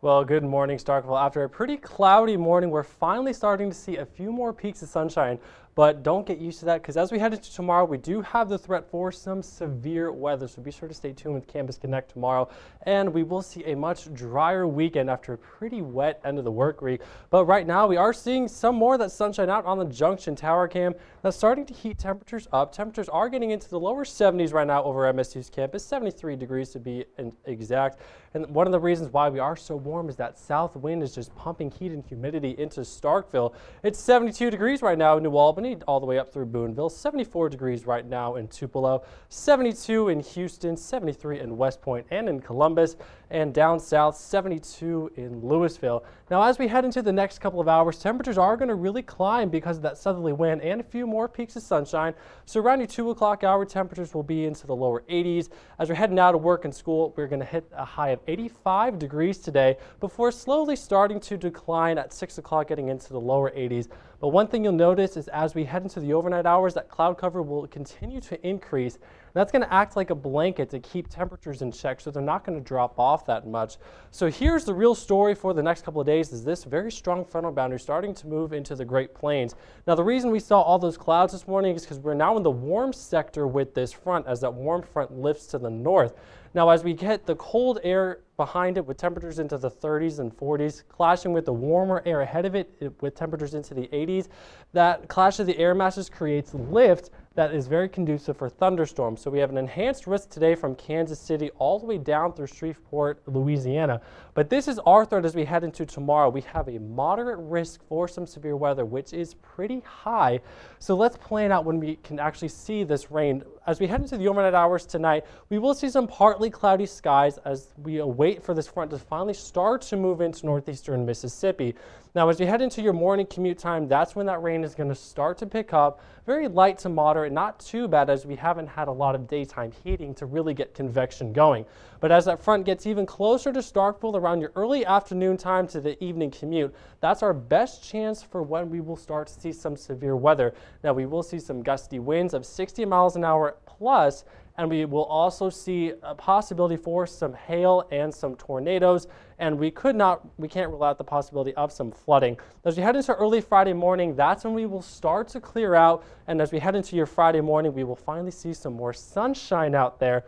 Well, good morning, Starkville. After a pretty cloudy morning, we're finally starting to see a few more peaks of sunshine, but don't get used to that because as we head into tomorrow, we do have the threat for some severe weather. So be sure to stay tuned with Campus Connect tomorrow, and we will see a much drier weekend after a pretty wet end of the work week. But right now, we are seeing some more of that sunshine out on the Junction Tower Cam. That's starting to heat temperatures up. Temperatures are getting into the lower 70s right now over MSU's campus, 73 degrees to be exact. And one of the reasons why we are so warm is that south wind is just pumping heat and humidity into Starkville. It's 72 degrees right now in New Albany, all the way up through Boonville, 74 degrees right now in Tupelo, 72 in Houston, 73 in West Point and in Columbus, and down south, 72 in Louisville. Now, as we head into the next couple of hours, temperatures are going to really climb because of that southerly wind and a few more peaks of sunshine. So around your 2 o'clock hour, temperatures will be into the lower 80s. As we're heading out of work and school, we're going to hit a high of 85 degrees today before slowly starting to decline at 6 o'clock, getting into the lower 80s. But one thing you'll notice is as we head into the overnight hours, that cloud cover will continue to increase. That's going to act like a blanket to keep temperatures in check, so they're not going to drop off that much. So here's the real story for the next couple of days is this very strong frontal boundary starting to move into the Great Plains. Now, the reason we saw all those clouds this morning is because we're now in the warm sector with this front as that warm front lifts to the north. Now, as we get the cold air behind it with temperatures into the 30s and 40s, clashing with the warmer air ahead of it with temperatures into the 80s, that clash of the air masses creates lift that is very conducive for thunderstorms. So we have an enhanced risk today from Kansas City all the way down through Shreveport, Louisiana. But this is our threat as we head into tomorrow. We have a moderate risk for some severe weather, which is pretty high. So let's plan out when we can actually see this rain. As we head into the overnight hours tonight, we will see some partly cloudy skies as we await for this front to finally start to move into northeastern Mississippi. Now, as you head into your morning commute time, that's when that rain is going to start to pick up. Very light to moderate, not too bad as we haven't had a lot of daytime heating to really get convection going. But as that front gets even closer to Starkville around your early afternoon time to the evening commute, that's our best chance for when we will start to see some severe weather. Now, we will see some gusty winds of 60 miles an hour plus, and we will also see a possibility for some hail and some tornadoes, and we can't rule out the possibility of some flooding. As we head into early Friday morning, that's when we will start to clear out, and as we head into your Friday morning, we will finally see some more sunshine out there.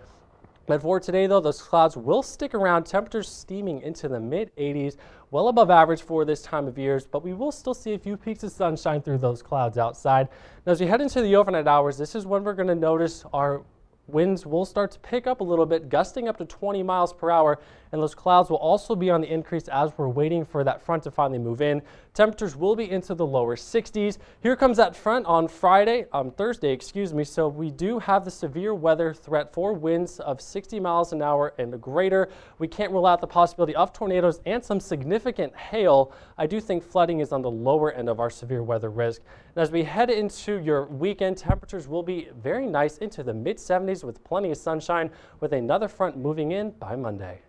But for today, though, those clouds will stick around, temperatures steaming into the mid-80s, well above average for this time of year, but we will still see a few peaks of sunshine through those clouds outside. Now, as we head into the overnight hours, this is when we're going to notice our winds will start to pick up a little bit, gusting up to 20 miles per hour, and those clouds will also be on the increase as we're waiting for that front to finally move in. Temperatures will be into the lower 60s. Here comes that front on Thursday, excuse me. So we do have the severe weather threat for winds of 60 miles an hour and greater. We can't rule out the possibility of tornadoes and some significant hail. I do think flooding is on the lower end of our severe weather risk. And as we head into your weekend, temperatures will be very nice into the mid 70s with plenty of sunshine with another front moving in by Monday.